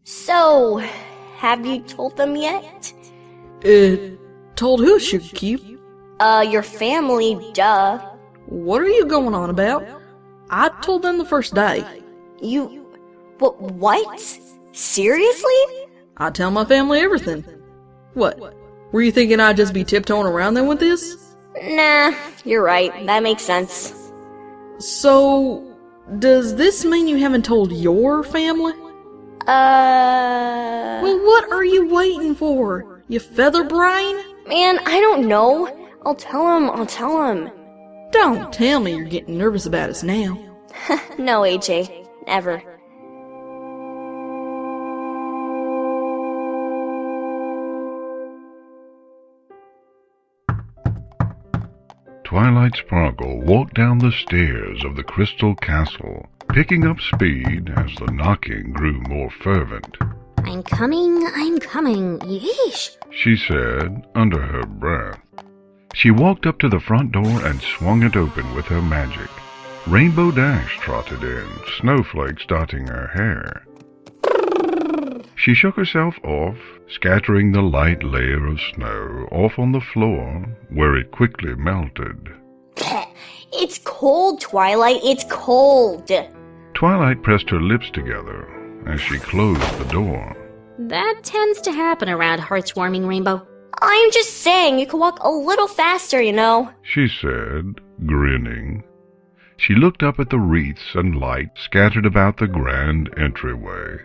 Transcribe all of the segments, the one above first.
So, have you told them yet? Told who, Sugar Cube? Your family, duh. What are you going on about? I told them the first day. What? Seriously? I tell my family everything. What? Were you thinking I'd just be tiptoeing around them with this? Nah, you're right. That makes sense. So, does this mean you haven't told your family? Well, what are you waiting for? You feather brain? Man, I don't know. I'll tell him. Don't tell me you're getting nervous about us now. No, AJ. Never. Twilight Sparkle walked down the stairs of the Crystal Castle, picking up speed as the knocking grew more fervent. I'm coming. Yeesh. She said under her breath. She walked up to the front door and swung it open with her magic. Rainbow Dash trotted in, snowflakes dotting her hair. She shook herself off, scattering the light layer of snow off on the floor, where it quickly melted. It's cold, Twilight. It's cold. Twilight pressed her lips together as she closed the door. That tends to happen around Heartswarming Rainbow. I'm just saying you could walk a little faster, you know. She said, grinning. She looked up at the wreaths and lights scattered about the grand entryway.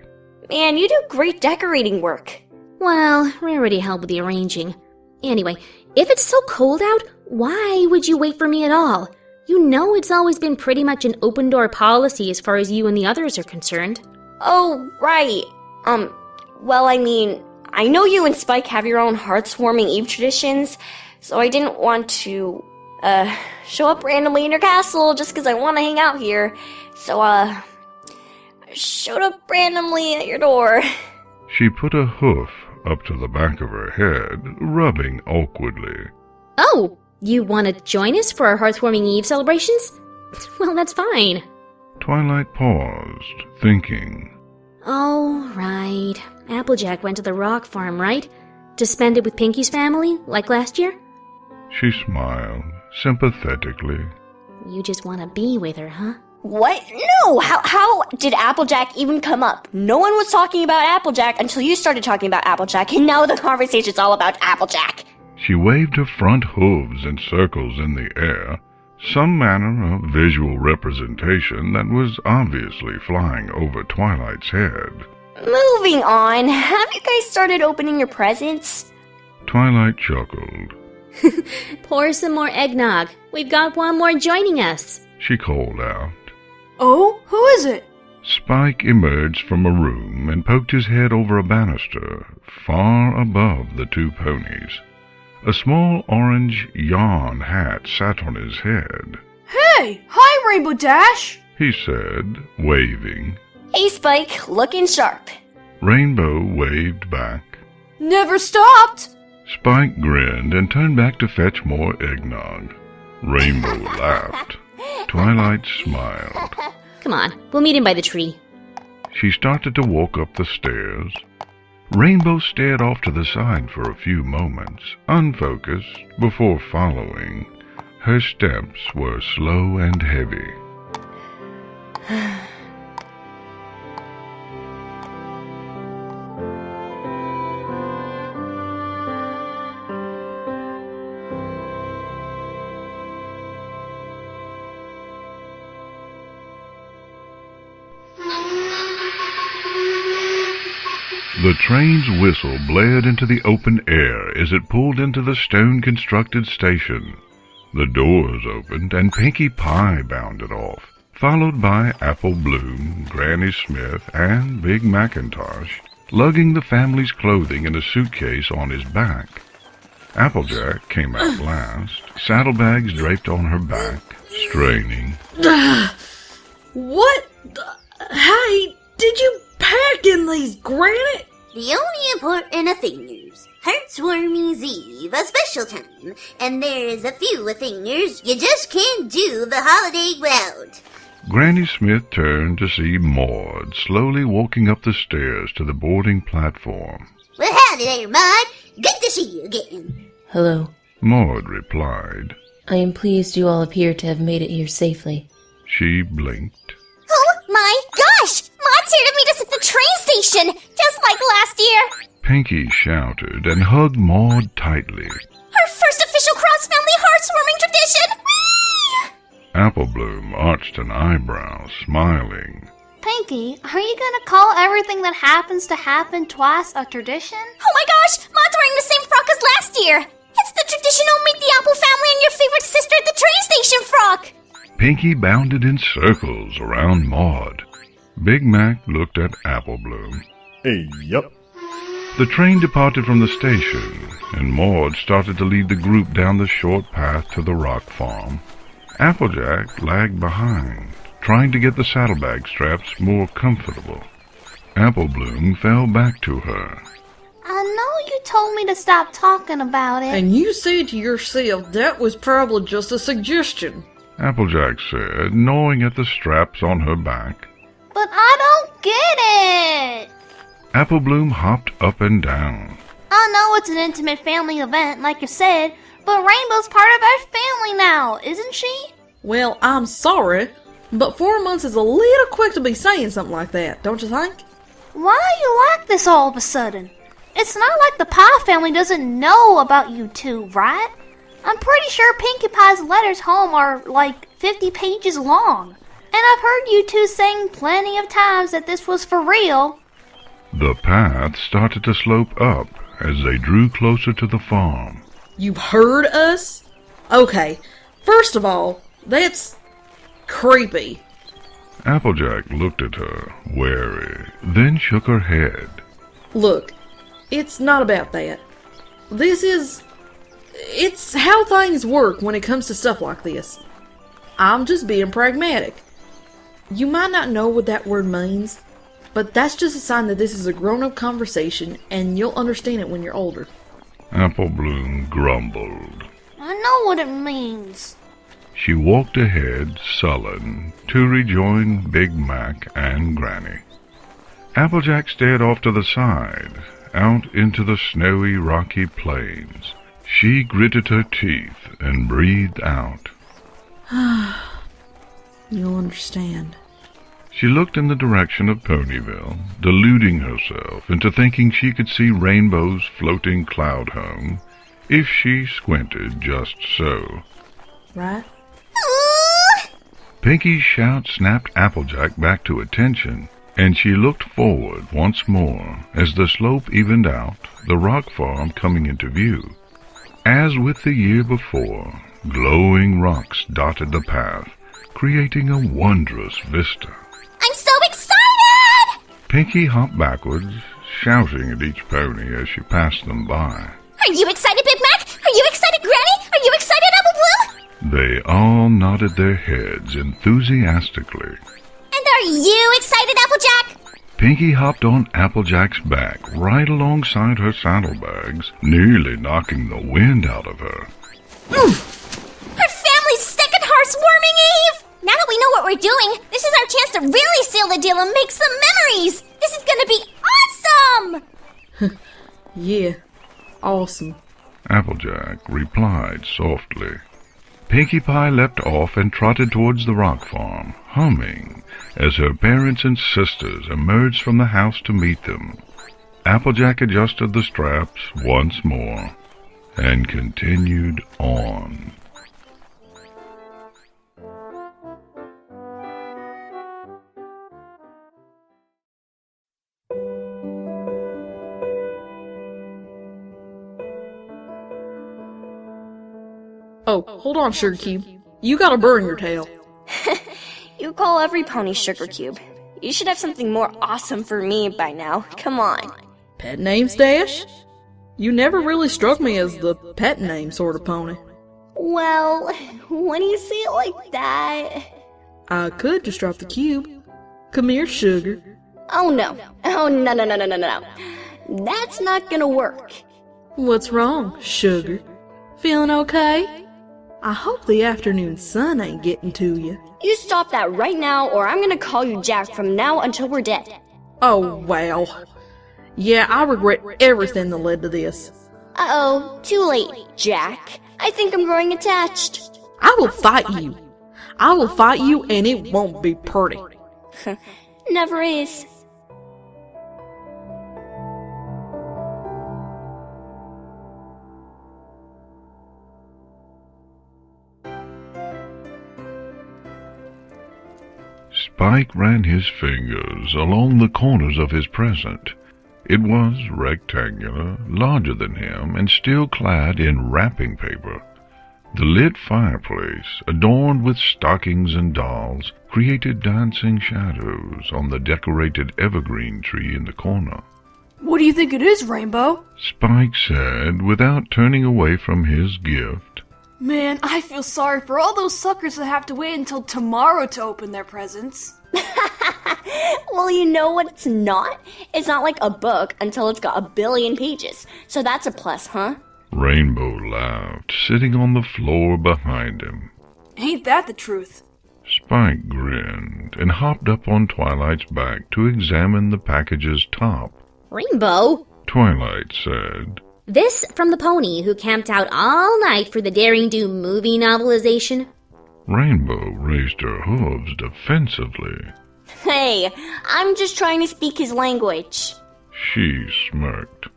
Man, you do great decorating work. Well, Rarity helped with the arranging. Anyway, if it's so cold out, why would you wait for me at all? You know it's always been pretty much an open-door policy as far as you and the others are concerned. Oh, right. Well, I mean, I know you and Spike have your own Heartswarming Eve traditions, so I didn't want to, show up randomly in your castle just because I want to hang out here. So, I showed up randomly at your door. She put a hoof up to the back of her head, rubbing awkwardly. Oh, you want to join us for our Heartswarming Eve celebrations? Well, that's fine. Twilight paused, thinking. Oh, right. Applejack went to the rock farm, right? To spend it with Pinkie's family, like last year? She smiled, sympathetically. You just want to be with her, huh? What? No! How did Applejack even come up? No one was talking about Applejack until you started talking about Applejack, and now the conversation's all about Applejack. She waved her front hooves in circles in the air, some manner of visual representation that was obviously flying over Twilight's head. Moving on, have you guys started opening your presents? Twilight chuckled. Pour some more eggnog. We've got one more joining us. She called out. Oh, who is it? Spike emerged from a room and poked his head over a banister far above the two ponies. A small orange yarn hat sat on his head. Hey, hi Rainbow Dash! He said, waving. Hey, Spike, looking sharp. Rainbow waved back. Never stopped! Spike grinned and turned back to fetch more eggnog. Rainbow laughed. Twilight smiled. Come on, we'll meet him by the tree. She started to walk up the stairs. Rainbow stared off to the side for a few moments, unfocused, before following. Her steps were slow and heavy. The train's whistle blared into the open air as it pulled into the stone-constructed station. The doors opened and Pinkie Pie bounded off, followed by Apple Bloom, Granny Smith, and Big Macintosh, lugging the family's clothing in a suitcase on his back. Applejack came out last, saddlebags draped on her back, straining. What? Hey, did you pack in these granite? The only important thingers. Heartswarming's Eve, a special time, and there's a few thingers you just can't do the holiday without. Granny Smith turned to see Maud slowly walking up the stairs to the boarding platform. Well, howdy there, Maud. Good to see you again. Hello. Maud replied. I am pleased you all appear to have made it here safely. She blinked. Oh my gosh! Maud's here to meet us at the train station, just like last year. Pinkie shouted and hugged Maud tightly. Our first official cross-family heartwarming tradition! Whee! Applebloom arched an eyebrow, smiling. Pinkie, are you gonna call everything that happens to happen twice a tradition? Oh my gosh! Maud's wearing the same frock as last year! It's the traditional meet the Apple family and your favorite sister at the train station frock! Pinkie bounded in circles around Maud. Big Mac looked at Applebloom. Hey, yup. The train departed from the station, and Maud started to lead the group down the short path to the rock farm. Applejack lagged behind, trying to get the saddlebag straps more comfortable. Applebloom fell back to her. I know you told me to stop talking about it. And you said to yourself that was probably just a suggestion. Applejack said, gnawing at the straps on her back. But I don't get it. Applebloom hopped up and down. I know it's an intimate family event, like you said, but Rainbow's part of our family now, isn't she? Well, I'm sorry, but 4 months is a little quick to be saying something like that, don't you think? Why are you like this all of a sudden? It's not like the Pie family doesn't know about you two, right? I'm pretty sure Pinkie Pie's letters home are like 50 pages long. And I've heard you two saying plenty of times that this was for real. The path started to slope up as they drew closer to the farm. You've heard us? Okay, first of all, that's creepy. Applejack looked at her, wary, then shook her head. Look, it's not about that. It's how things work when it comes to stuff like this. I'm just being pragmatic. You might not know what that word means, but that's just a sign that this is a grown-up conversation, and you'll understand it when you're older. Applebloom grumbled. I know what it means. She walked ahead, sullen, to rejoin Big Mac and Granny. Applejack stared off to the side, out into the snowy, rocky plains. She gritted her teeth and breathed out. You'll understand. She looked in the direction of Ponyville, deluding herself into thinking she could see Rainbow's floating cloud home, if she squinted just so. Right? Pinkie's shout snapped Applejack back to attention, and she looked forward once more as the slope evened out, the rock farm coming into view. As with the year before, glowing rocks dotted the path, creating a wondrous vista. I'm so excited! Pinkie hopped backwards, shouting at each pony as she passed them by. Are you excited, Big Mac? Are you excited, Granny? Are you excited, Applebloom? They all nodded their heads enthusiastically. And are you excited, Applejack? Pinkie hopped on Applejack's back right alongside her saddlebags, nearly knocking the wind out of her. Our family's second heartwarming Eve! Now that we know what we're doing, this is our chance to really seal the deal and make some memories! This is gonna be awesome! Yeah, awesome. Applejack replied softly. Pinkie Pie leapt off and trotted towards the rock farm, humming, as her parents and sisters emerged from the house to meet them. Applejack adjusted the straps once more and continued on. Oh, hold on, Sugar Cube. You gotta burn your tail. You call every pony Sugar Cube. You should have something more awesome for me by now. Come on. Pet names, Dash? You never really struck me as the pet name sort of pony. Well, when you say it like that... I could just drop the cube. Come here, Sugar. Oh no. Oh no. That's not gonna work. What's wrong, Sugar? Feeling okay? I hope the afternoon sun ain't getting to you. You stop that right now, or I'm gonna call you Jack from now until we're dead. Oh, wow. Yeah, I regret everything that led to this. Uh-oh, too late, Jack. I think I'm growing attached. I will fight you. I will fight you, and it won't be pretty. Never is. Spike ran his fingers along the corners of his present. It was rectangular, larger than him, and still clad in wrapping paper. The lit fireplace, adorned with stockings and dolls, created dancing shadows on the decorated evergreen tree in the corner. What do you think it is, Rainbow? Spike said, without turning away from his gift. Man, I feel sorry for all those suckers that have to wait until tomorrow to open their presents. Well, you know what it's not? It's not like a book until it's got 1 billion pages. So that's a plus, huh? Rainbow laughed, sitting on the floor behind him. Ain't that the truth? Spike grinned and hopped up on Twilight's back to examine the package's top. Rainbow? Twilight said. This from the pony who camped out all night for the Daring Do movie novelization? Rainbow raised her hooves defensively. Hey, I'm just trying to speak his language. She smirked.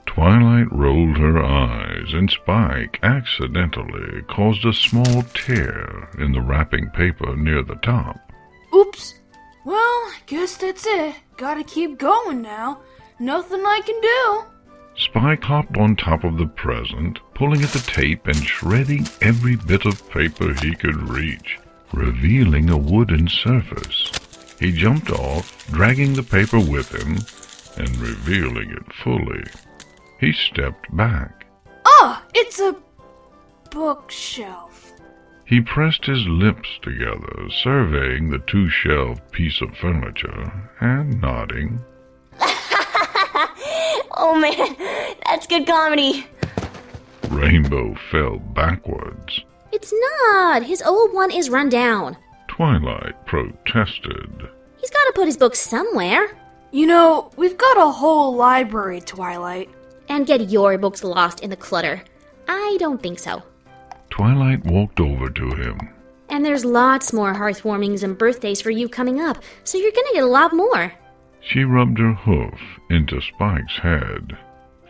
Twilight rolled her eyes, and Spike accidentally caused a small tear in the wrapping paper near the top. Oops. Well, I guess that's it. Gotta keep going now. Nothing I can do. Spike hopped on top of the present, pulling at the tape and shredding every bit of paper he could reach, revealing a wooden surface. He jumped off, dragging the paper with him, and revealing it fully. He stepped back. Ah, it's a bookshelf. He pressed his lips together, surveying the two-shelved piece of furniture, and nodding. Oh man, that's good comedy. Rainbow fell backwards. It's not. His old one is run down. Twilight protested. He's got to put his books somewhere. You know, we've got a whole library, Twilight. And get your books lost in the clutter. I don't think so. Twilight walked over to him. And there's lots more heartwarmings and birthdays for you coming up, so you're gonna get a lot more. She rubbed her hoof into Spike's head.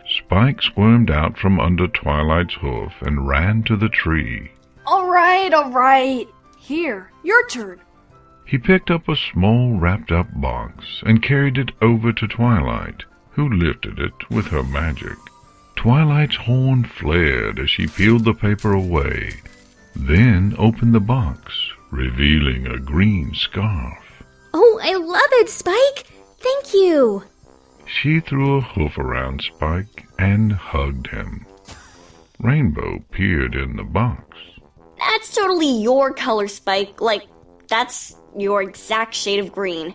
Spike squirmed out from under Twilight's hoof and ran to the tree. All right. Here, your turn. He picked up a small wrapped-up box and carried it over to Twilight, who lifted it with her magic. Twilight's horn flared as she peeled the paper away, then opened the box, revealing a green scarf. Oh, I love it, Spike! Thank you! She threw a hoof around Spike and hugged him. Rainbow peered in the box. That's totally your color, Spike. Like, that's your exact shade of green.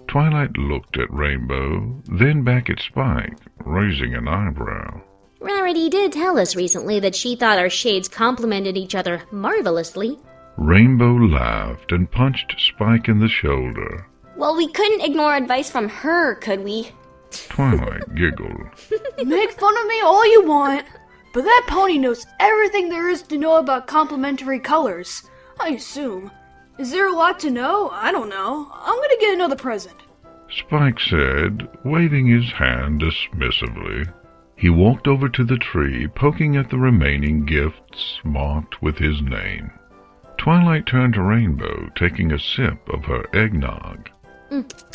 Twilight looked at Rainbow, then back at Spike, raising an eyebrow. Rarity did tell us recently that she thought our shades complemented each other marvelously. Rainbow laughed and punched Spike in the shoulder. Well, we couldn't ignore advice from her, could we? Twilight giggled. Make fun of me all you want, but that pony knows everything there is to know about complementary colors, I assume. Is there a lot to know? I don't know. I'm gonna get another present. Spike said, waving his hand dismissively. He walked over to the tree, poking at the remaining gifts marked with his name. Twilight turned to Rainbow, taking a sip of her eggnog.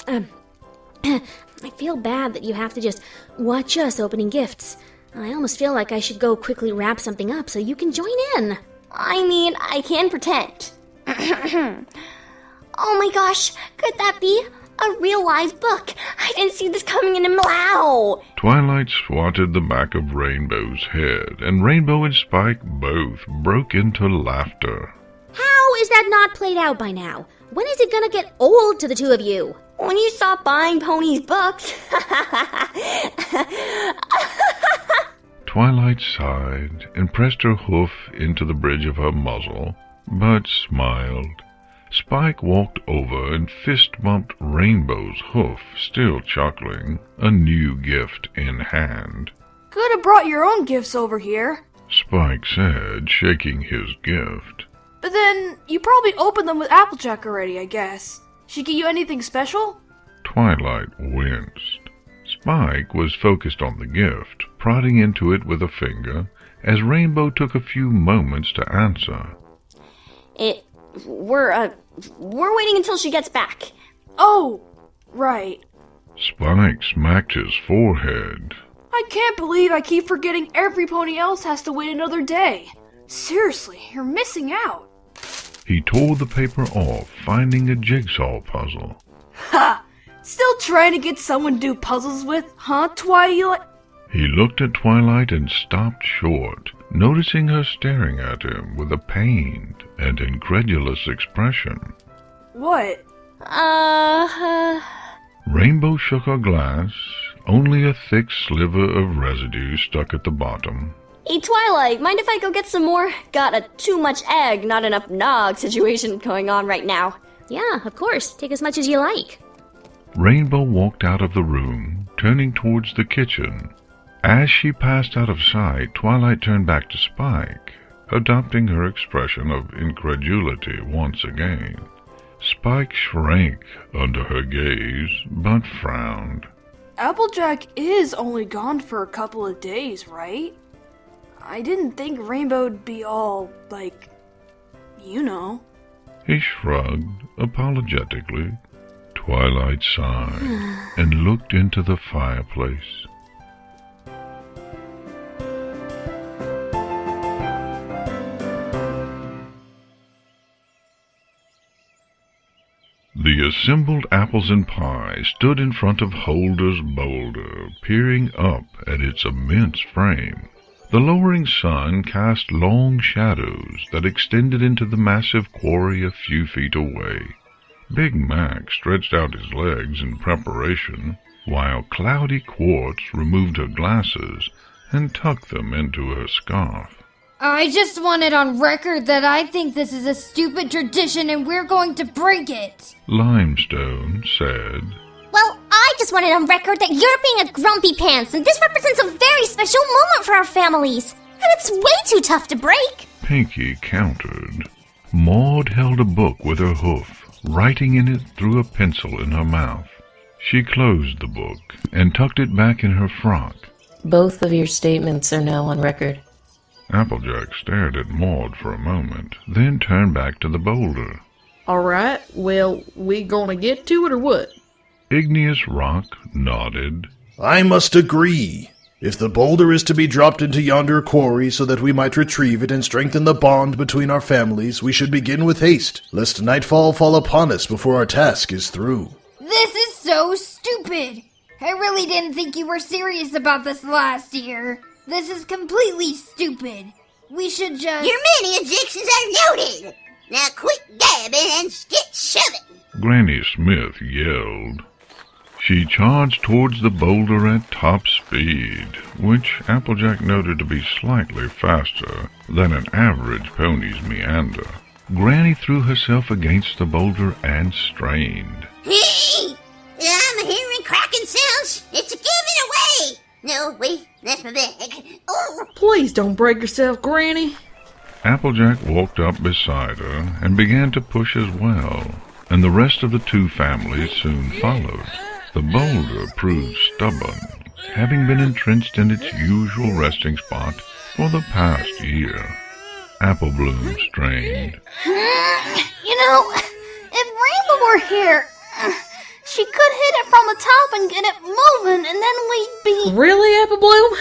I feel bad that you have to just watch us opening gifts. I almost feel like I should go quickly wrap something up so you can join in. I mean, I can pretend. Oh my gosh, could that be a real live book? I didn't see this coming in a meow. Twilight swatted the back of Rainbow's head, and Rainbow and Spike both broke into laughter. How is that not played out by now? When is it gonna get old to the two of you? When you stop buying Pony's books. Twilight sighed and pressed her hoof into the bridge of her muzzle, but smiled. Spike walked over and fist-bumped Rainbow's hoof, still chuckling, a new gift in hand. Could have brought your own gifts over here. Spike said, shaking his gift. But then, you probably opened them with Applejack already, I guess. She get you anything special? Twilight winced. Spike was focused on the gift, prodding into it with a finger, as Rainbow took a few moments to answer. We're waiting until she gets back. Oh, right. Spike smacked his forehead. I can't believe I keep forgetting every pony else has to wait another day. Seriously, you're missing out. He tore the paper off, finding a jigsaw puzzle. Ha! Still trying to get someone to do puzzles with, huh, Twilight? He looked at Twilight and stopped short, noticing her staring at him with a pained and incredulous expression. What? Rainbow shook her glass, only a thick sliver of residue stuck at the bottom. Hey, Twilight, mind if I go get some more? Got a too much egg, not enough nog situation going on right now. Yeah, of course. Take as much as you like. Rainbow walked out of the room, turning towards the kitchen. As she passed out of sight, Twilight turned back to Spike, adopting her expression of incredulity once again. Spike shrank under her gaze, but frowned. Applejack is only gone for a couple of days, right? I didn't think Rainbow'd be all, like, you know. He shrugged apologetically. Twilight sighed and looked into the fireplace. The assembled apples and pie stood in front of Holder's boulder, peering up at its immense frame. The lowering sun cast long shadows that extended into the massive quarry a few feet away. Big Mac stretched out his legs in preparation, while Cloudy Quartz removed her glasses and tucked them into her scarf. I just want it on record that I think this is a stupid tradition and we're going to break it. Limestone said. Well, I just want it on record that you're being a grumpy pants, and this represents a very special moment for our families. And it's way too tough to break. Pinkie countered. Maud held a book with her hoof, writing in it through a pencil in her mouth. She closed the book and tucked it back in her frock. Both of your statements are now on record. Applejack stared at Maud for a moment, then turned back to the boulder. Alright, well, we gonna get to it or what? Igneous Rock nodded. I must agree. If the boulder is to be dropped into yonder quarry so that we might retrieve it and strengthen the bond between our families, we should begin with haste, lest nightfall fall upon us before our task is through. This is so stupid. I really didn't think you were serious about this last year. This is completely stupid. We should just... Your many objections are noted. Now quit gabbing and get shoving. Granny Smith yelled. She charged towards the boulder at top speed, which Applejack noted to be slightly faster than an average pony's meander. Granny threw herself against the boulder and strained. Hey! I'm hearing cracking sounds. It's giving away. No, wait, that's my bag. Oh! Please don't break yourself, Granny. Applejack walked up beside her and began to push as well, and the rest of the two families soon followed. The boulder proved stubborn, having been entrenched in its usual resting spot for the past year. Apple Bloom strained. You know, if Rainbow were here, she could hit it from the top and get it moving, and then we'd be... Really, Apple Bloom?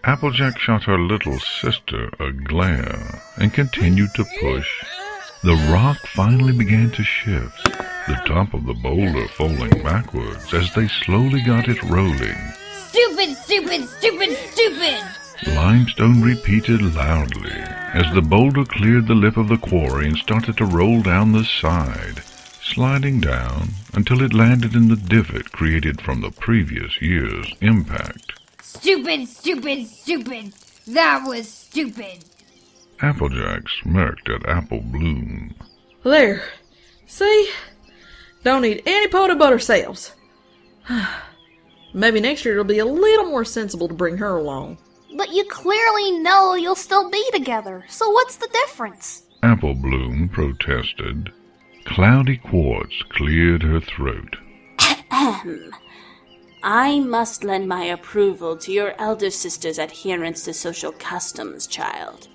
Applejack shot her little sister a glare and continued to push. The rock finally began to shift, the top of the boulder falling backwards as they slowly got it rolling. Stupid, stupid, stupid, stupid! Limestone repeated loudly as the boulder cleared the lip of the quarry and started to roll down the side, sliding down until it landed in the divot created from the previous year's impact. Stupid, stupid, stupid! That was stupid! Applejack smirked at Apple Bloom. There. See? Don't need any pot of butter sales. Maybe next year it'll be a little more sensible to bring her along. But you clearly know you'll still be together, so what's the difference? Apple Bloom protested. Cloudy Quartz cleared her throat. I must lend my approval to your elder sister's adherence to social customs, child.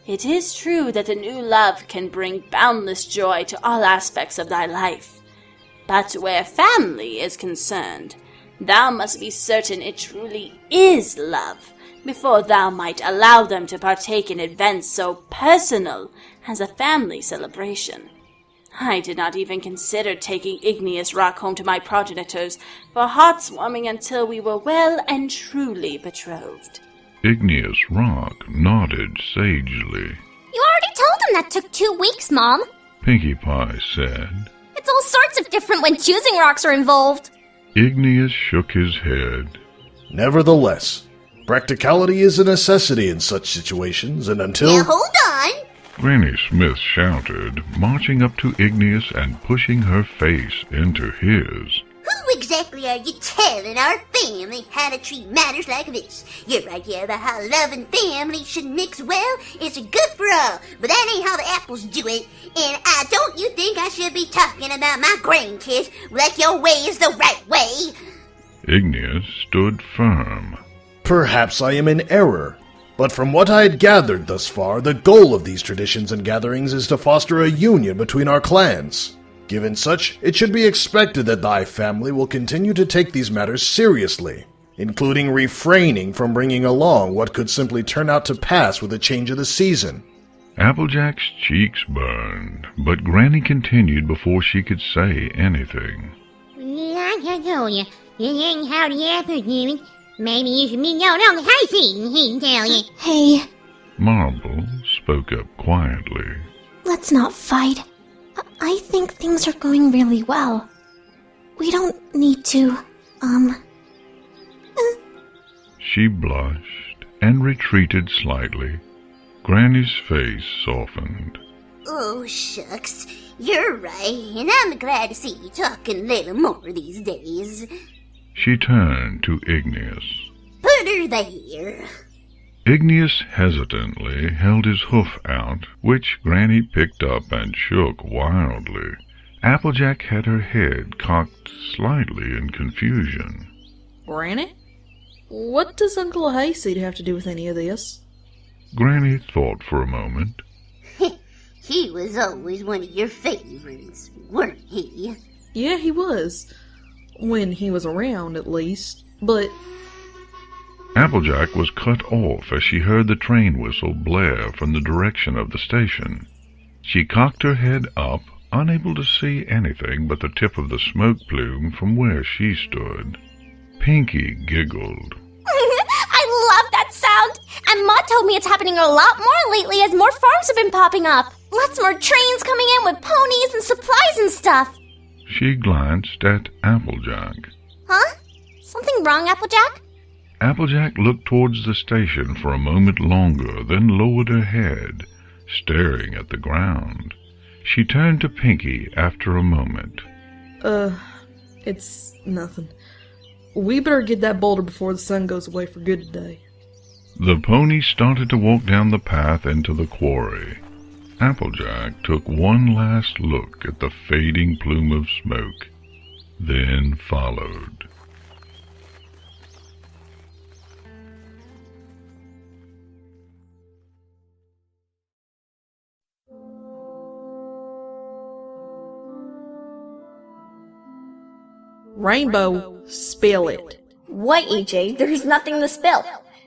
It is true that a new love can bring boundless joy to all aspects of thy life. But where family is concerned, thou must be certain it truly is love, before thou might allow them to partake in events so personal as a family celebration. I did not even consider taking Igneous Rock home to my progenitors for hearts warming until we were well and truly betrothed. Igneous Rock nodded sagely. You already told him that took 2 weeks, Mom. Pinkie Pie said. It's all sorts of different when choosing rocks are involved. Igneous shook his head. Nevertheless, practicality is a necessity in such situations, and until... Now hold on! Granny Smith shouted, marching up to Igneous and pushing her face into his. Who exactly are you telling our family how to treat matters like this? Your idea about how love and family should mix well is good for all, but that ain't how the apples do it. And don't you think I should be talking about my grandkids like your way is the right way? Igneous stood firm. Perhaps I am in error, but from what I had gathered thus far, the goal of these traditions and gatherings is to foster a union between our clans. Given such, it should be expected that thy family will continue to take these matters seriously, including refraining from bringing along what could simply turn out to pass with a change of the season. Applejack's cheeks burned, but Granny continued before she could say anything. I told you, this ain't how the apples do it. Maybe you should be going on the high street and he can tell you. Hey, Marble spoke up quietly. let's not fight. I think things are going really well. We don't need to, She blushed and retreated slightly. Granny's face softened. Oh, shucks. You're right, and I'm glad to see you talking a little more these days. She turned to Igneous. Put her there. Igneous hesitantly held his hoof out, which Granny picked up and shook wildly. Applejack had her head cocked slightly in confusion. Granny? What does Uncle Hayseed have to do with any of this? Granny thought for a moment. He was always one of your favorites, weren't he? Yeah, he was. When he was around, at least. But... Applejack was cut off as she heard the train whistle blare from the direction of the station. She cocked her head up, unable to see anything but the tip of the smoke plume from where she stood. Pinkie giggled. I love that sound! And Ma told me it's happening a lot more lately as more farms have been popping up. Lots more trains coming in with ponies and supplies and stuff. She glanced at Applejack. Huh? Something wrong, Applejack? Applejack looked towards the station for a moment longer, then lowered her head, staring at the ground. She turned to Pinkie after a moment. It's nothing. We better get that boulder before the sun goes away for good today. The pony started to walk down the path into the quarry. Applejack took one last look at the fading plume of smoke, then followed. Rainbow, spill it. What, EJ? There's nothing to spill.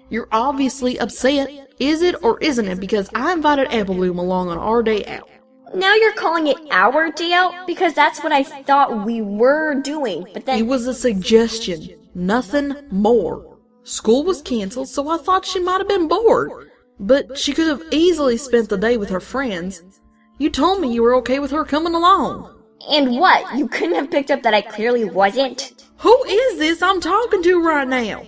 You're obviously upset. Is it or isn't it? Because I invited Apple Bloom along on our day out. Now you're calling it our day out? Because that's what I thought we were doing, but then... It was a suggestion. Nothing more. School was canceled, so I thought she might have been bored. But she could have easily spent the day with her friends. You told me you were okay with her coming along. And what? You couldn't have picked up that I clearly wasn't? Who is this I'm talking to right now?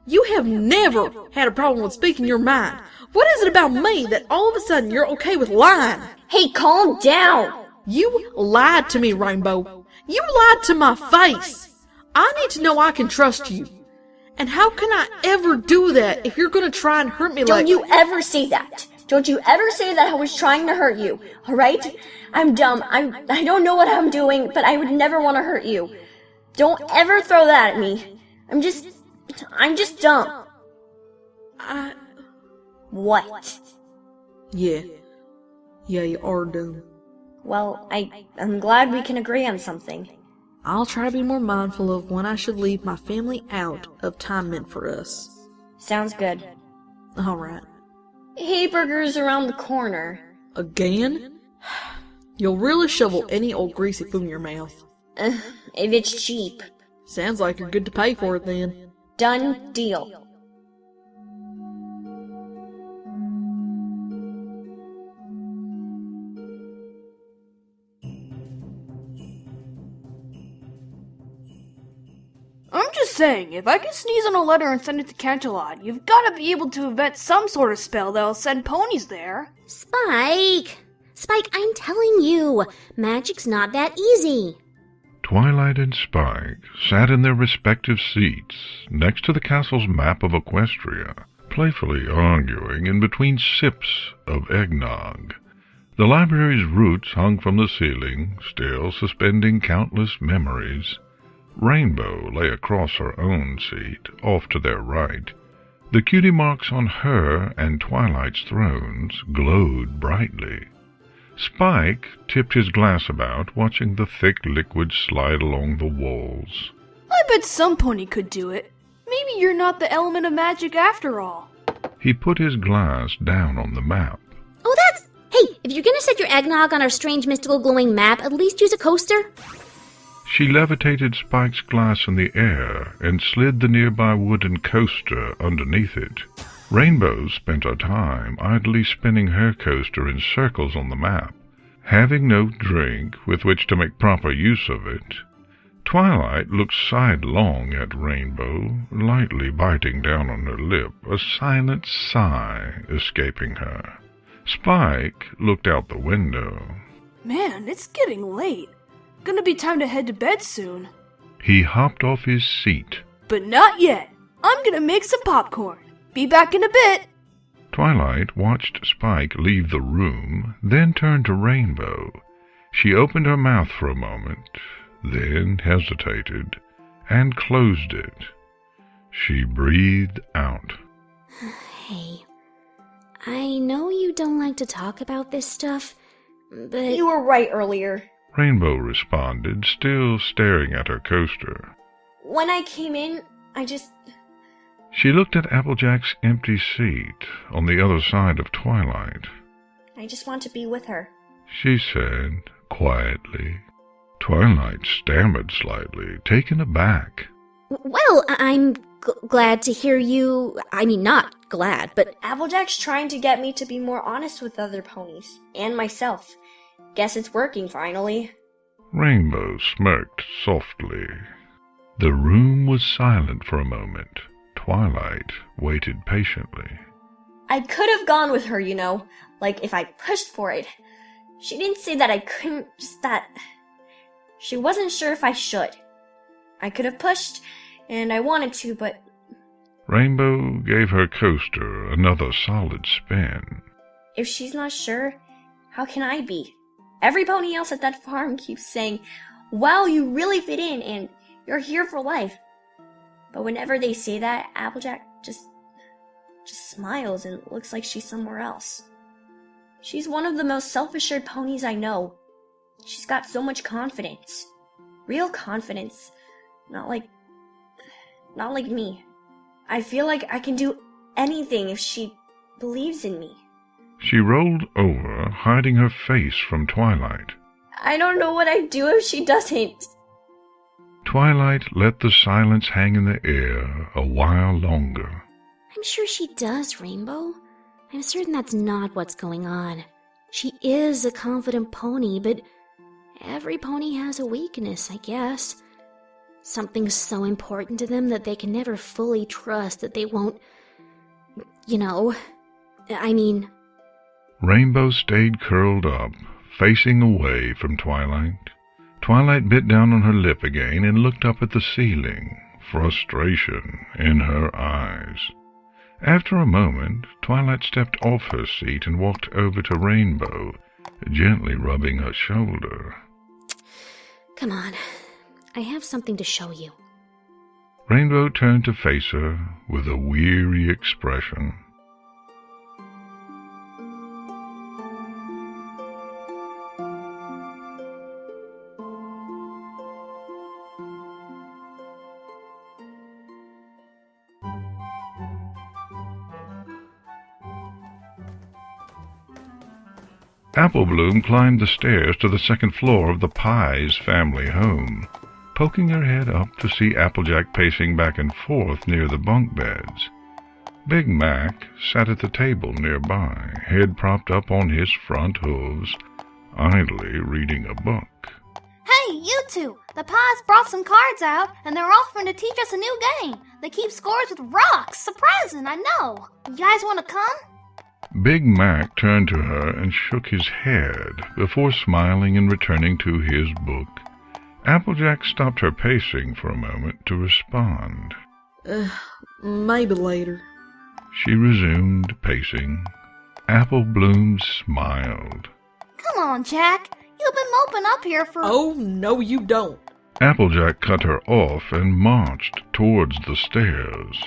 You have never had a problem with speaking your mind. What is it about me that all of a sudden you're okay with lying? Hey, calm down! You lied to me, Rainbow. You lied to my face. I need to know I can trust you. And how can I ever do that if you're gonna try and hurt me like— Don't you ever say that. Don't you ever say that I was trying to hurt you, alright? I'm dumb. I don't know what I'm doing, but I would never want to hurt you. Don't ever throw that at me. I'm just dumb. What? Yeah, you are dumb. Well, I'm glad we can agree on something. I'll try to be more mindful of when I should leave my family out of time meant for us. Sounds good. Alright. Hey, Burger's around the corner. Again? You'll really shovel any old greasy food in your mouth. If it's cheap. Sounds like you're good to pay for it then. Done deal. I'm just saying, if I can sneeze on a letter and send it to Canterlot, you've gotta be able to invent some sort of spell that'll send ponies there. Spike, I'm telling you, magic's not that easy. Twilight and Spike sat in their respective seats next to the castle's map of Equestria, playfully arguing in between sips of eggnog. The library's roots hung from the ceiling, still suspending countless memories. Rainbow lay across her own seat, off to their right. The cutie marks on her and Twilight's thrones glowed brightly. Spike tipped his glass about, watching the thick liquid slide along the walls. I bet some pony could do it. Maybe you're not the element of magic after all. He put his glass down on the map. Oh, that's... Hey, if you're gonna set your eggnog on our strange mystical glowing map, at least use a coaster. She levitated Spike's glass in the air and slid the nearby wooden coaster underneath it. Rainbow spent her time idly spinning her coaster in circles on the map, having no drink with which to make proper use of it. Twilight looked sidelong at Rainbow, lightly biting down on her lip, a silent sigh escaping her. Spike looked out the window. Man, it's getting late. Gonna be time to head to bed soon. He hopped off his seat. But not yet. I'm gonna make some popcorn. Be back in a bit. Twilight watched Spike leave the room, then turned to Rainbow. She opened her mouth for a moment, then hesitated, and closed it. She breathed out. Hey, I know you don't like to talk about this stuff, but... You were right earlier. Rainbow responded, still staring at her coaster. When I came in, She looked at Applejack's empty seat on the other side of Twilight. I just want to be with her, she said, quietly. Twilight stammered slightly, taken aback. Well, I'm glad to hear you... I mean, not glad, but... Applejack's trying to get me to be more honest with other ponies, and myself. Guess it's working finally. Rainbow smirked softly. The room was silent for a moment. Twilight waited patiently. I could have gone with her, you know, like if I pushed for it. She didn't say that I couldn't, just that... She wasn't sure if I should. I could have pushed, and I wanted to, but... Rainbow gave her coaster another solid spin. If she's not sure, how can I be? Every pony else at that farm keeps saying, wow, you really fit in, and you're here for life. But whenever they say that, Applejack just smiles and looks like she's somewhere else. She's one of the most self-assured ponies I know. She's got so much confidence. Real confidence. Not like me. I feel like I can do anything if she believes in me. She rolled over, hiding her face from Twilight. I don't know what I'd do if she doesn't. Twilight let the silence hang in the air a while longer. I'm sure she does, Rainbow. I'm certain that's not what's going on. She is a confident pony, but every pony has a weakness, I guess. Something so important to them that they can never fully trust that they won't... I mean... Rainbow stayed curled up, facing away from Twilight. Twilight bit down on her lip again and looked up at the ceiling, frustration in her eyes. After a moment, Twilight stepped off her seat and walked over to Rainbow, gently rubbing her shoulder. Come on, I have something to show you. Rainbow turned to face her with a weary expression. Apple Bloom climbed the stairs to the second floor of the Pie's family home, poking her head up to see Applejack pacing back and forth near the bunk beds. Big Mac sat at the table nearby, head propped up on his front hooves, idly reading a book. Hey, you two! The Pies brought some cards out, and they're offering to teach us a new game. They keep scores with rocks. Surprising, I know. You guys want to come? Big Mac turned to her and shook his head before smiling and returning to his book. Applejack stopped her pacing for a moment to respond. Maybe later. She resumed pacing. Apple Bloom smiled. Come on, Jack. You've been moping up here for... Oh, no you don't. Applejack cut her off and marched towards the stairs.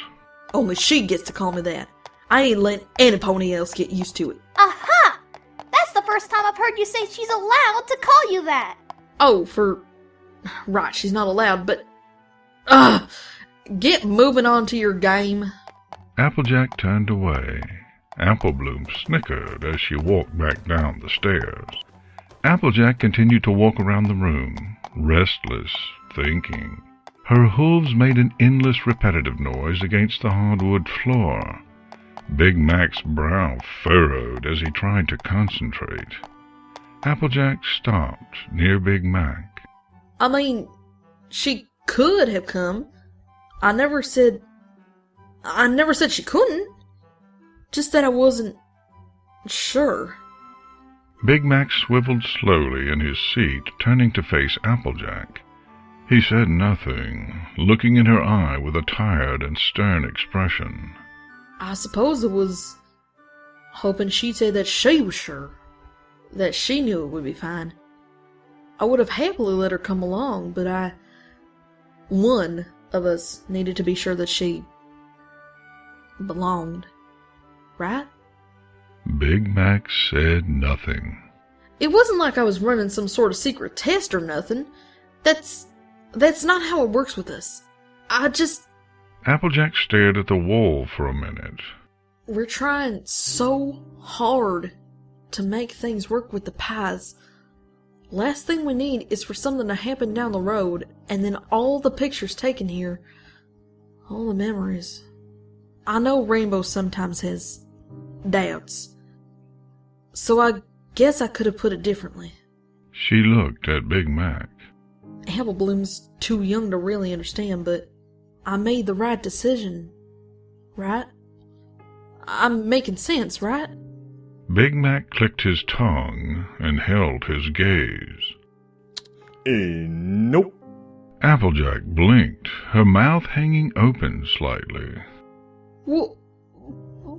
Only she gets to call me that. I ain't letting any pony else get used to it. Aha! That's the first time I've heard you say she's allowed to call you that. Oh, Right, she's not allowed, but... Get moving on to your game. Applejack turned away. Apple Bloom snickered as she walked back down the stairs. Applejack continued to walk around the room, restless, thinking. Her hooves made an endless repetitive noise against the hardwood floor. Big Mac's brow furrowed as he tried to concentrate. Applejack stopped near Big Mac. I mean, she could have come. I never said she couldn't. Just that I wasn't sure. Big Mac swiveled slowly in his seat, turning to face Applejack. He said nothing, looking in her eye with a tired and stern expression. I suppose it was hoping she'd say that she was sure, that she knew it would be fine. I would have happily let her come along, but one of us needed to be sure that she belonged, right? Big Mac said nothing. It wasn't like I was running some sort of secret test or nothing. That's not how it works with us. Applejack stared at the wall for a minute. We're trying so hard to make things work with the Pies. Last thing we need is for something to happen down the road, and then all the pictures taken here, all the memories. I know Rainbow sometimes has doubts, so I guess I could have put it differently. She looked at Big Mac. Apple Bloom's too young to really understand, but I made the right decision, right? I'm making sense, right? Big Mac clicked his tongue and held his gaze. Nope. Applejack blinked, her mouth hanging open slightly. Well,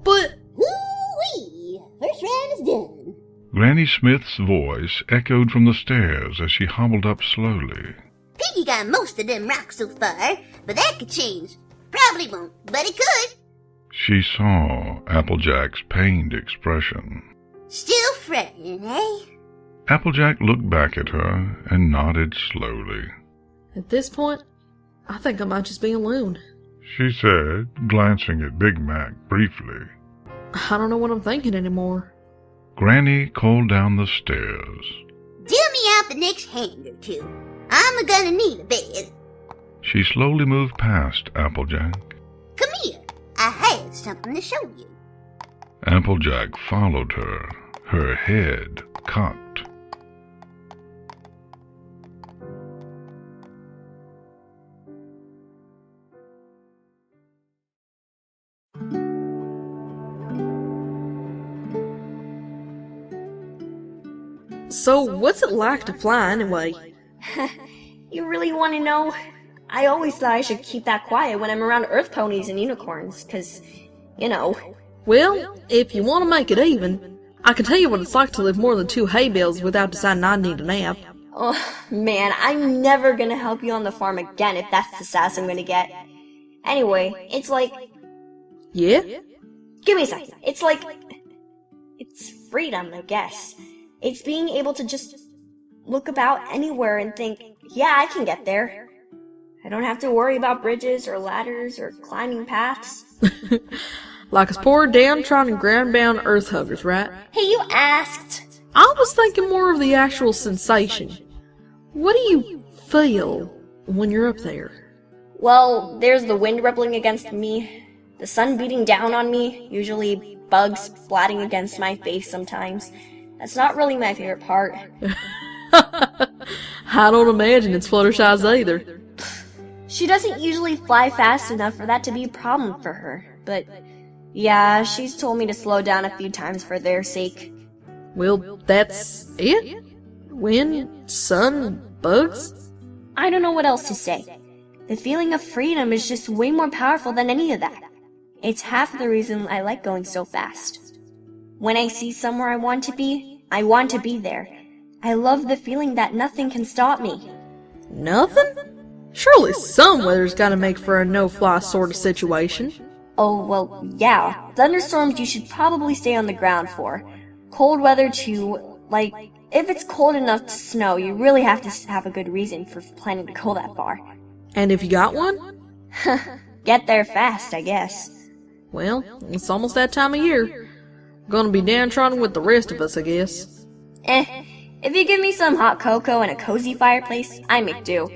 but... Woo-wee! First round is done. Granny Smith's voice echoed from the stairs as she hobbled up slowly. Pinkie got most of them rocks so far, but that could change. Probably won't, but it could. She saw Applejack's pained expression. Still fretting, eh? Applejack looked back at her and nodded slowly. At this point, I think I might just be alone. She said, glancing at Big Mac briefly. I don't know what I'm thinking anymore. Granny called down the stairs. Deal me out the next hand or two. I'm gonna need a bed. She slowly moved past Applejack. Come here. I have something to show you. Applejack followed her, her head cocked. So, what's it like to fly anyway? You really want to know? I always thought I should keep that quiet when I'm around earth ponies and unicorns, 'cause, you know. Well, if you want to make it even, I can tell you what it's like to live more than 2 hay bales without deciding I need a nap. Oh, man, I'm never gonna help you on the farm again if that's the sass I'm gonna get. Anyway, it's like... Yeah? Give me a second. It's like... It's freedom, I guess. It's being able to just look about anywhere and think, yeah, I can get there. I don't have to worry about bridges or ladders or climbing paths. Like us poor downtrodden ground-bound earth huggers, right? Hey, you asked! I was thinking more of the actual sensation. What do you feel when you're up there? Well, there's the wind rippling against me, the sun beating down on me, usually bugs splatting against my face sometimes. That's not really my favorite part. I don't imagine it's Fluttershy's either. She doesn't usually fly fast enough for that to be a problem for her, but yeah, she's told me to slow down a few times for their sake. Well, that's it? Wind, sun, bugs? I don't know what else to say. The feeling of freedom is just way more powerful than any of that. It's half the reason I like going so fast. When I see somewhere I want to be there. I love the feeling that nothing can stop me. Nothing? Surely some weather's gotta make for a no-fly sort of situation. Oh, well, yeah. Thunderstorms you should probably stay on the ground for. Cold weather too, like, if it's cold enough to snow, you really have to have a good reason for planning to go that far. And if you got one? Get there fast, I guess. Well, it's almost that time of year. Gonna be downtrodden with the rest of us, I guess. If you give me some hot cocoa and a cozy fireplace, I make do.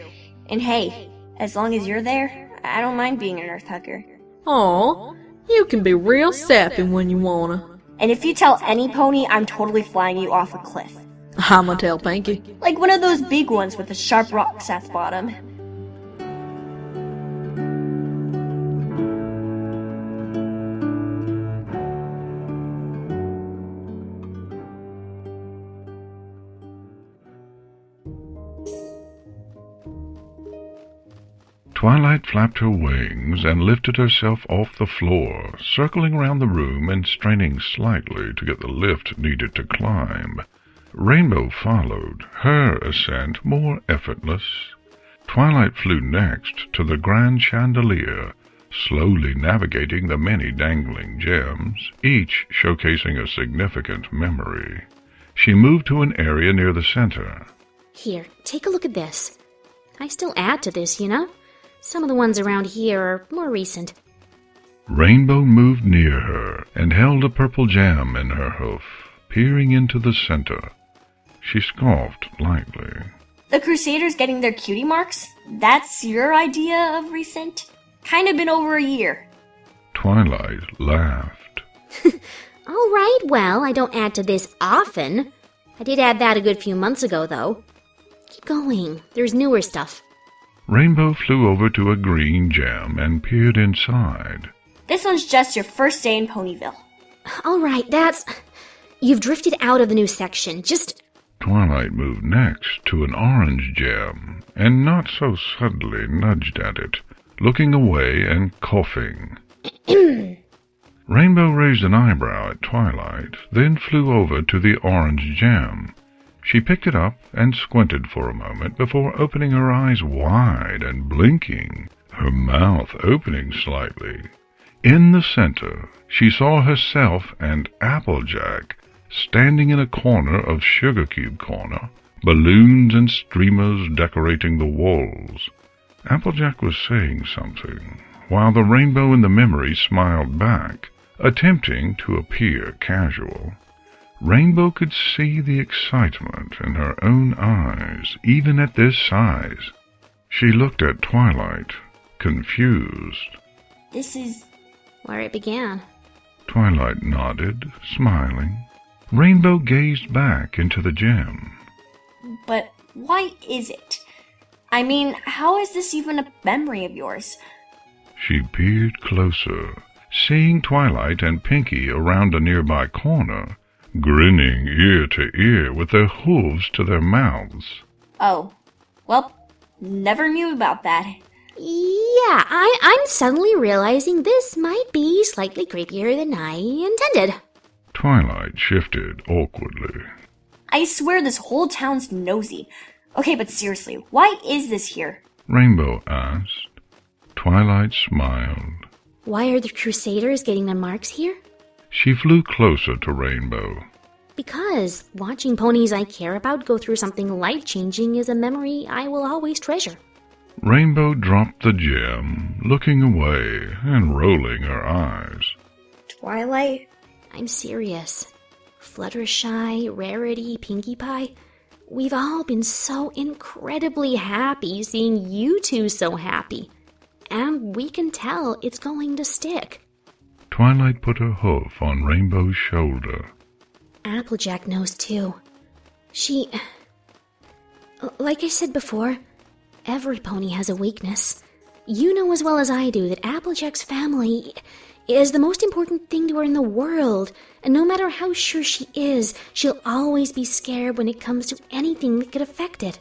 And hey, as long as you're there, I don't mind being an earth hugger. Aw, you can be real sappy when you wanna. And if you tell any pony, I'm totally flying you off a cliff. I'ma tell Pinkie. Like one of those big ones with the sharp rocks at the bottom. Twilight flapped her wings and lifted herself off the floor, circling around the room and straining slightly to get the lift needed to climb. Rainbow followed, her ascent more effortless. Twilight flew next to the grand chandelier, slowly navigating the many dangling gems, each showcasing a significant memory. She moved to an area near the center. Here, take a look at this. I still add to this, you know? Some of the ones around here are more recent. Rainbow moved near her and held a purple gem in her hoof, peering into the center. She scoffed lightly. The Crusaders getting their cutie marks? That's your idea of recent? Kinda been over a year. Twilight laughed. All right, well, I don't add to this often. I did add that a good few months ago, though. Keep going. There's newer stuff. Rainbow flew over to a green gem and peered inside. This one's just your first day in Ponyville. All right, that's... You've drifted out of the new section. Just... Twilight moved next to an orange gem, and not so subtly nudged at it, looking away and coughing. Rainbow raised an eyebrow at Twilight, then flew over to the orange gem. She picked it up and squinted for a moment before opening her eyes wide and blinking, her mouth opening slightly. In the center, she saw herself and Applejack standing in a corner of Sugar Cube Corner, balloons and streamers decorating the walls. Applejack was saying something, while the rainbow in the memory smiled back, attempting to appear casual. Rainbow could see the excitement in her own eyes, even at this size. She looked at Twilight, confused. This is... where it began. Twilight nodded, smiling. Rainbow gazed back into the gem. But why is it? I mean, how is this even a memory of yours? She peered closer, seeing Twilight and Pinkie around a nearby corner. grinning ear to ear with their hooves to their mouths. Oh, well, never knew about that. Yeah, I'm suddenly realizing this might be slightly creepier than I intended. Twilight shifted awkwardly. I swear this whole town's nosy. Okay, but seriously, why is this here? Rainbow asked. Twilight smiled. Why are the Crusaders getting their marks here? She flew closer to Rainbow. Because watching ponies I care about go through something life-changing is a memory I will always treasure. Rainbow dropped the gem, looking away and rolling her eyes. Twilight? I'm serious. Fluttershy, Rarity, Pinkie Pie, we've all been so incredibly happy seeing you two so happy. And we can tell it's going to stick. Twilight put her hoof on Rainbow's shoulder. Applejack knows too. Like I said before, every pony has a weakness. You know as well as I do that Applejack's family is the most important thing to her in the world, and no matter how sure she is, she'll always be scared when it comes to anything that could affect it.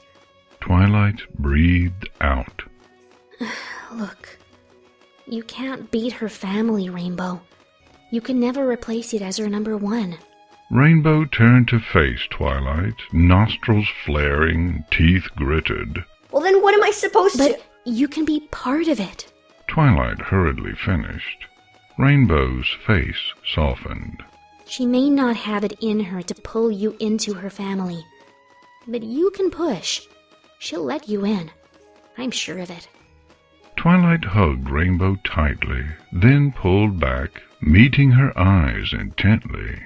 Twilight breathed out. Look, you can't beat her family, Rainbow. You can never replace it as her number one. Rainbow turned to face Twilight, nostrils flaring, teeth gritted. Well, then what am I supposed to... But you can be part of it. Twilight hurriedly finished. Rainbow's face softened. She may not have it in her to pull you into her family, but you can push. She'll let you in. I'm sure of it. Twilight hugged Rainbow tightly, then pulled back, meeting her eyes intently.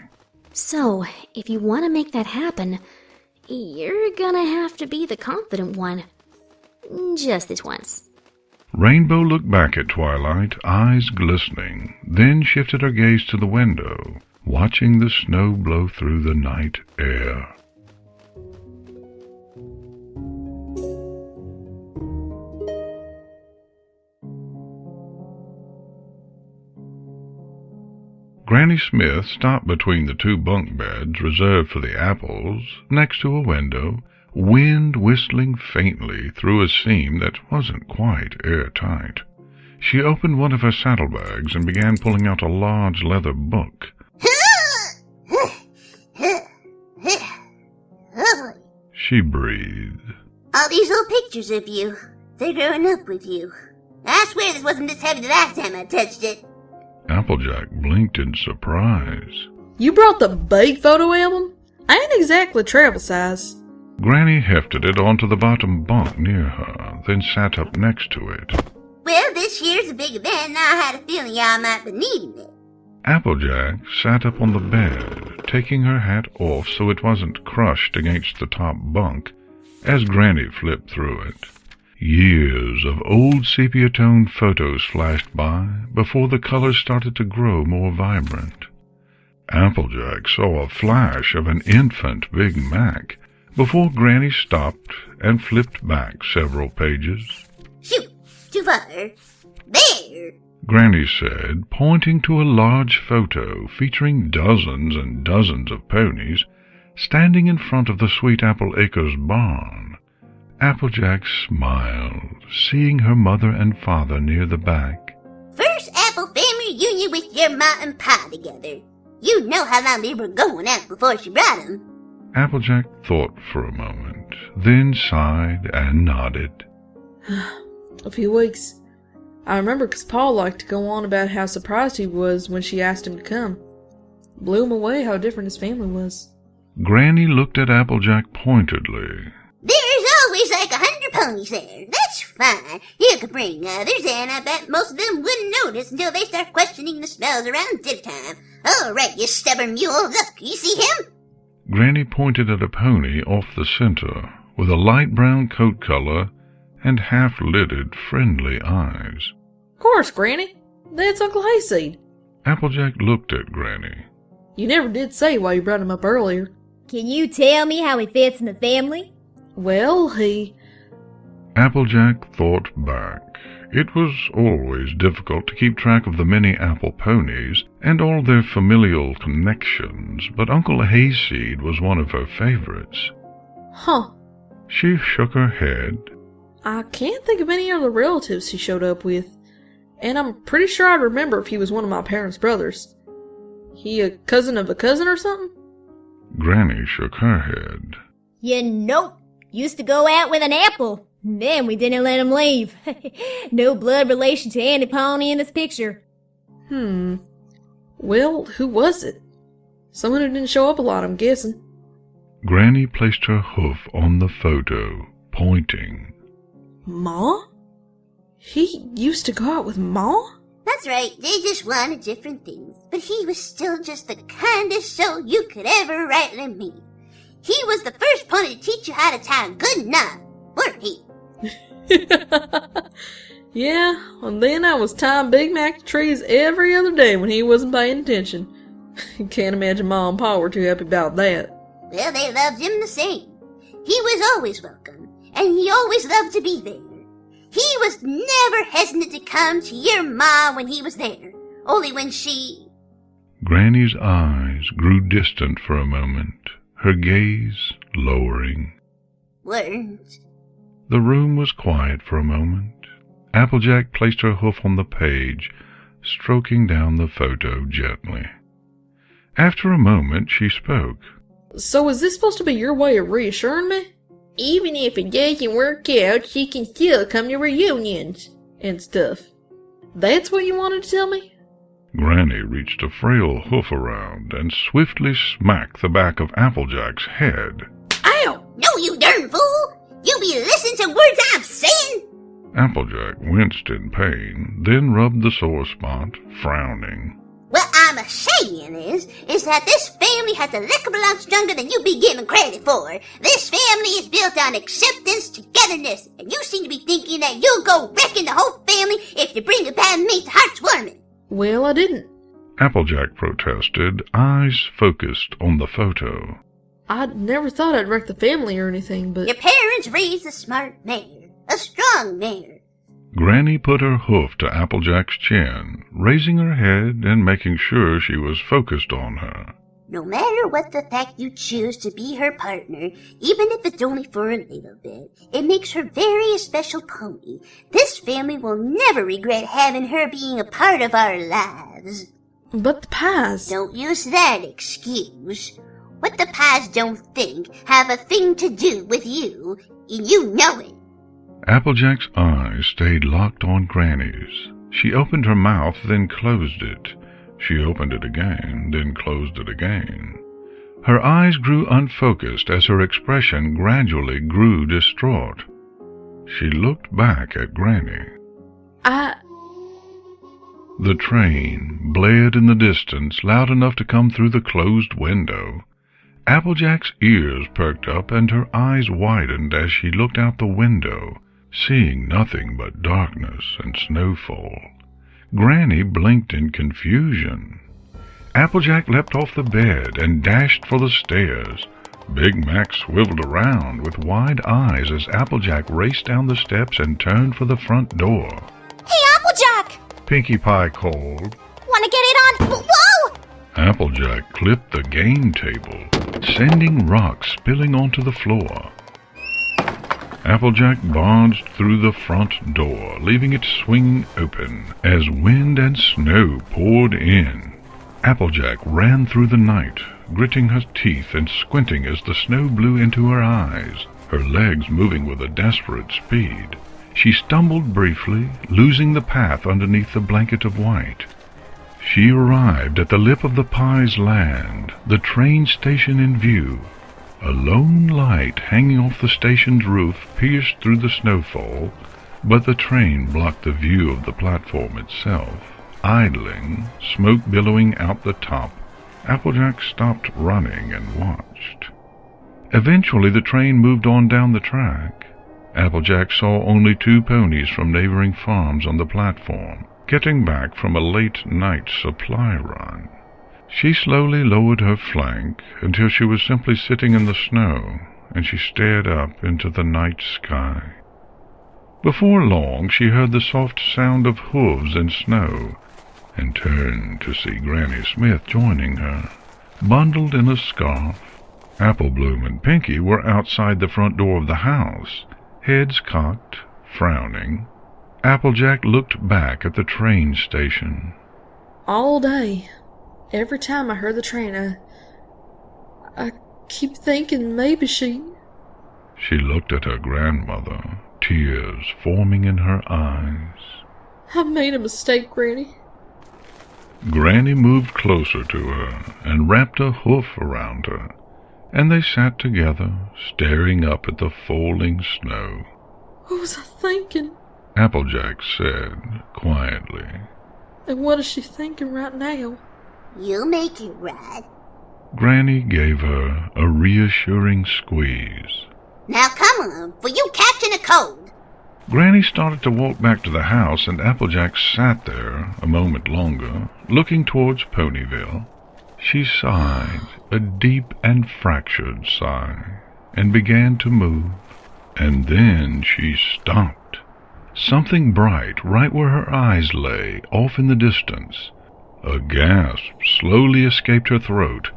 So, if you want to make that happen, you're gonna have to be the confident one. Just this once. Rainbow looked back at Twilight, eyes glistening, then shifted her gaze to the window, watching the snow blow through the night air. Granny Smith stopped between the two bunk beds reserved for the apples, next to a window, wind whistling faintly through a seam that wasn't quite airtight. She opened one of her saddlebags and began pulling out a large leather book. She breathed. All these old pictures of you. They're growing up with you. I swear this wasn't this heavy the last time I touched it. Applejack blinked in surprise. You brought the big photo album? I ain't exactly travel size. Granny hefted it onto the bottom bunk near her, then sat up next to it. Well, this year's a big event, and I had a feeling y'all might be needing it. Applejack sat up on the bed, taking her hat off so it wasn't crushed against the top bunk, as Granny flipped through it. Years of old sepia-toned photos flashed by before the colors started to grow more vibrant. Applejack saw a flash of an infant Big Mac before Granny stopped and flipped back several pages. Shoot! Too far. There! Granny said, pointing to a large photo featuring dozens and dozens of ponies standing in front of the Sweet Apple Acres barn. Applejack smiled, seeing her mother and father near the back. First Apple family reunion with your ma and pa together. You know how long they were going out before she brought 'em. Applejack thought for a moment, then sighed and nodded. A few weeks. I remember 'cause Paul liked to go on about how surprised he was when she asked him to come. Blew him away how different his family was. Granny looked at Applejack pointedly. There's always like 100 ponies there. That's fine. You could bring others, and I bet most of them wouldn't notice until they start questioning the smells around dinner time. All right, you stubborn mule. Look, you see him? Granny pointed at a pony off the center, with a light brown coat color and half-lidded, friendly eyes. Of course, Granny. That's Uncle Hayseed. Applejack looked at Granny. You never did say why you brought him up earlier. Can you tell me how he fits in the family? Well, he... Applejack thought back, It was always difficult to keep track of the many apple ponies and all their familial connections, but Uncle Hayseed was one of her favorites. Huh. She shook her head. I can't think of any other relatives he showed up with, and I'm pretty sure I'd remember if he was one of my parents' brothers. He a cousin of a cousin or something? Granny shook her head. Nope. Used to go out with an apple. Then we didn't let him leave. No blood relation to any pony in this picture. Well, who was it? Someone who didn't show up a lot, I'm guessing. Granny placed her hoof on the photo, pointing. Ma? He used to go out with Ma? That's right, they just wanted different things, but he was still just the kindest soul you could ever rightly meet. He was the first pony to teach you how to tie good enough, weren't he? Yeah, and then I was tying Big Mac to trees every other day when he wasn't paying attention. Can't imagine Ma and Pa were too happy about that. Well, they loved him the same. He was always welcome, and he always loved to be there. He was never hesitant to come to your Ma when he was there, only when she... Granny's eyes grew distant for a moment, her gaze lowering. Weren't. The room was quiet for a moment. Applejack placed her hoof on the page, stroking down the photo gently. After a moment, she spoke. So is this supposed to be your way of reassuring me? Even if it doesn't work out, she can still come to reunions and stuff. That's what you wanted to tell me? Granny reached a frail hoof around and swiftly smacked the back of Applejack's head. Ow! No, you darn fool! You be listening to words I'm saying! Applejack winced in pain, then rubbed the sore spot, frowning. What I'm a-saying is that this family has a lick of a lot stronger than you be giving credit for. This family is built on acceptance, togetherness, and you seem to be thinking that you'll go wrecking the whole family if you bring a bad mate to heart's warming. Well, I didn't. Applejack protested, eyes focused on the photo. I'd never thought I'd wreck the family or anything, but... Your parents raised a smart mare, a strong mare. Granny put her hoof to Applejack's chin, raising her head and making sure she was focused on her. No matter what the fact you choose to be her partner, even if it's only for a little bit, it makes her very a special pony. This family will never regret having her being a part of our lives. But the pies... Don't use that excuse. What the pies don't think have a thing to do with you, and you know it. Applejack's eyes stayed locked on Granny's. She opened her mouth, then closed it. She opened it again, then closed it again. Her eyes grew unfocused as her expression gradually grew distraught. She looked back at Granny. The train blared in the distance, loud enough to come through the closed window. Applejack's ears perked up and her eyes widened as she looked out the window, seeing nothing but darkness and snowfall. Granny blinked in confusion. Applejack leapt off the bed and dashed for the stairs. Big Mac swiveled around with wide eyes as Applejack raced down the steps and turned for the front door. Hey, Applejack! Pinkie Pie called. Wanna get it on? Whoa! Applejack clipped the game table, sending rocks spilling onto the floor. Applejack barged through the front door, leaving it swinging open as wind and snow poured in. Applejack ran through the night, gritting her teeth and squinting as the snow blew into her eyes, her legs moving with a desperate speed. She stumbled briefly, losing the path underneath the blanket of white. She arrived at the lip of the Pie's land, the train station in view. A lone light hanging off the station's roof pierced through the snowfall, but the train blocked the view of the platform itself. Idling, smoke billowing out the top, Applejack stopped running and watched. Eventually the train moved on down the track. Applejack saw only 2 ponies from neighboring farms on the platform, getting back from a late night supply run. She slowly lowered her flank until she was simply sitting in the snow, and she stared up into the night sky. Before long, she heard the soft sound of hooves in snow, and turned to see Granny Smith joining her, bundled in a scarf. Apple Bloom and Pinkie were outside the front door of the house, heads cocked, frowning. Applejack looked back at the train station. All day, every time I heard the train, I keep thinking maybe she... She looked at her grandmother, tears forming in her eyes. I made a mistake, Granny. Granny moved closer to her and wrapped a hoof around her, and they sat together, staring up at the falling snow. What was I thinking? Applejack said quietly. And what is she thinking right now? You'll make it right. Granny gave her a reassuring squeeze. Now come on, for you catching a cold. Granny started to walk back to the house, and Applejack sat there a moment longer, looking towards Ponyville. She sighed, a deep and fractured sigh, and began to move. And then she stopped. Something bright right where her eyes lay, off in the distance. A gasp slowly escaped her throat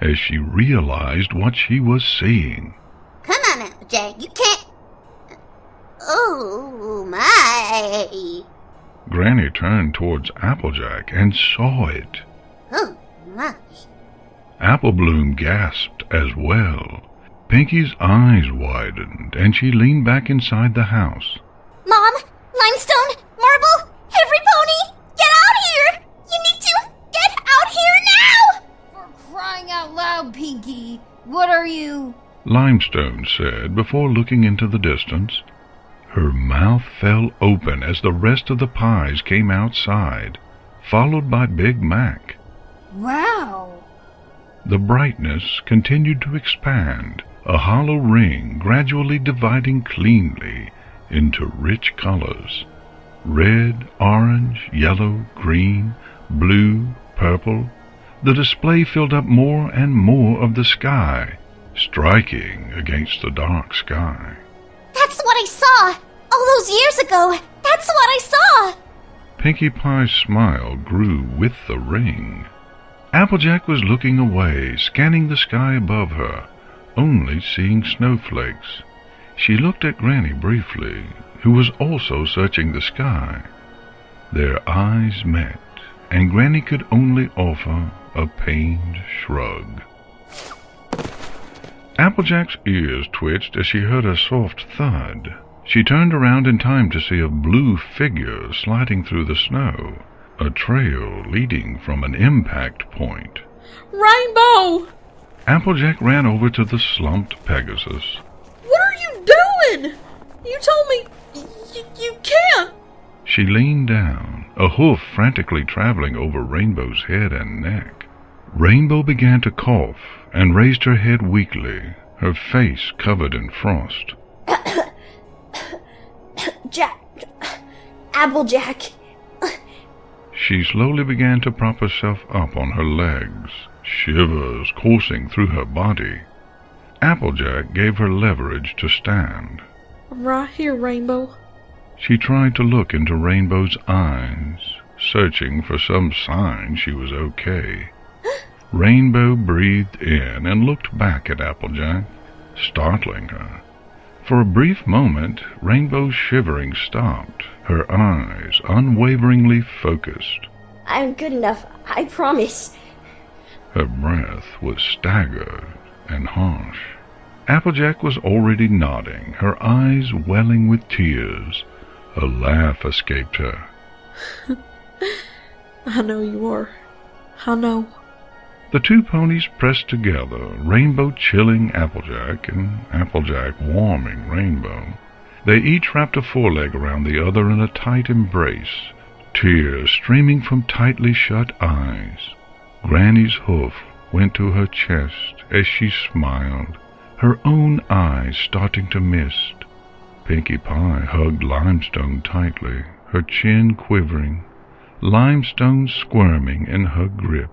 as she realized what she was seeing. Come on, Applejack, you can't... Oh, my... Granny turned towards Applejack and saw it. Oh, my... Apple Bloom gasped as well. Pinkie's eyes widened, and she leaned back inside the house. Mom, limestone, marble, every pony, get out here! You need to get out here now! For crying out loud, Pinkie, what are you... Limestone said before looking into the distance. Her mouth fell open as the rest of the pies came outside, followed by Big Mac. Wow! The brightness continued to expand, a hollow ring gradually dividing cleanly into rich colors. Red, orange, yellow, green, blue, purple. The display filled up more and more of the sky, striking against the dark sky. That's what I saw! All those years ago! That's what I saw! Pinkie Pie's smile grew with the ring. Applejack was looking away, scanning the sky above her, only seeing snowflakes. She looked at Granny briefly, who was also searching the sky. Their eyes met, and Granny could only offer a pained shrug. Applejack's ears twitched as she heard a soft thud. She turned around in time to see a blue figure sliding through the snow, a trail leading from an impact point. Rainbow! Applejack ran over to the slumped Pegasus. What are you doing? You told me you can't. She leaned down, a hoof frantically traveling over Rainbow's head and neck. Rainbow began to cough and raised her head weakly, her face covered in frost. Applejack. She slowly began to prop herself up on her legs, shivers coursing through her body. Applejack gave her leverage to stand. I'm right here, Rainbow. She tried to look into Rainbow's eyes, searching for some sign she was okay. Rainbow breathed in and looked back at Applejack, startling her. For a brief moment, Rainbow's shivering stopped, her eyes unwaveringly focused. I'm good enough, I promise. Her breath was staggered and harsh. Applejack was already nodding, her eyes welling with tears. A laugh escaped her. I know you are. I know. The two ponies pressed together, Rainbow chilling Applejack and Applejack warming Rainbow. They each wrapped a foreleg around the other in a tight embrace, tears streaming from tightly shut eyes. Granny's hoof went to her chest as she smiled, her own eyes starting to mist. Pinkie Pie hugged Limestone tightly, her chin quivering, Limestone squirming in her grip.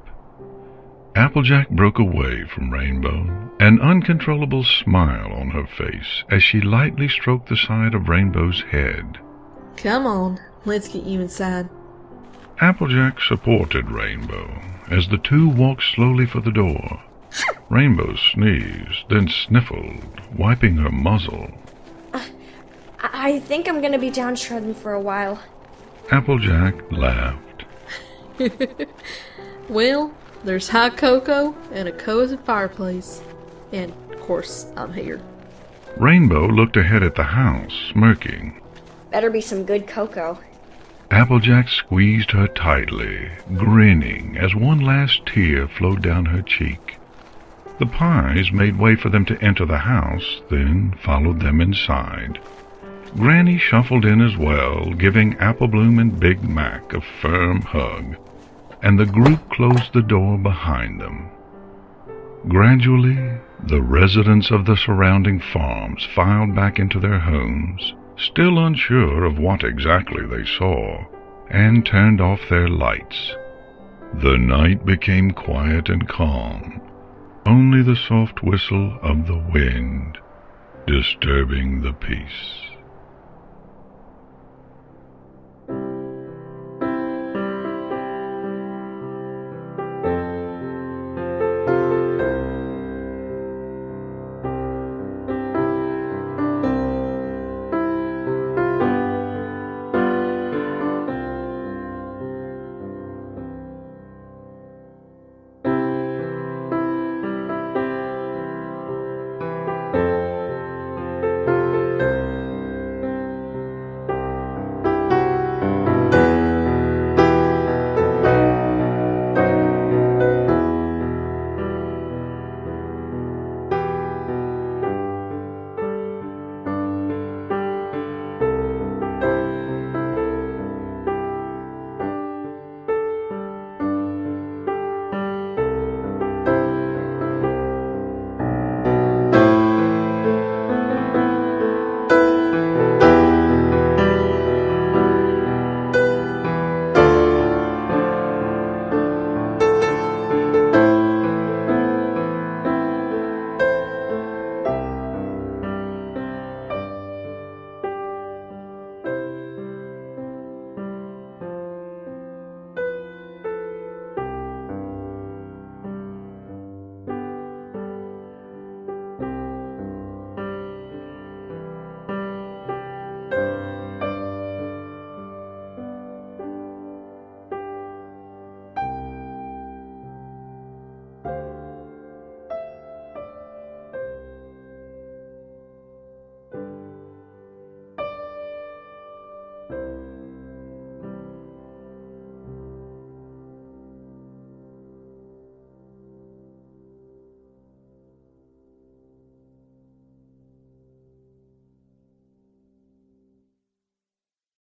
Applejack broke away from Rainbow, an uncontrollable smile on her face as she lightly stroked the side of Rainbow's head. Come on, let's get you inside. Applejack supported Rainbow as the two walked slowly for the door. Rainbow sneezed, then sniffled, wiping her muzzle. I think I'm gonna be downtrodden for a while. Applejack laughed. Well, there's hot cocoa and a cozy fireplace. And, of course, I'm here. Rainbow looked ahead at the house, smirking. Better be some good cocoa. Applejack squeezed her tightly, grinning as one last tear flowed down her cheek. The Pies made way for them to enter the house, then followed them inside. Granny shuffled in as well, giving Applebloom and Big Mac a firm hug, and the group closed the door behind them. Gradually, the residents of the surrounding farms filed back into their homes, still unsure of what exactly they saw, and turned off their lights. The night became quiet and calm, only the soft whistle of the wind disturbing the peace.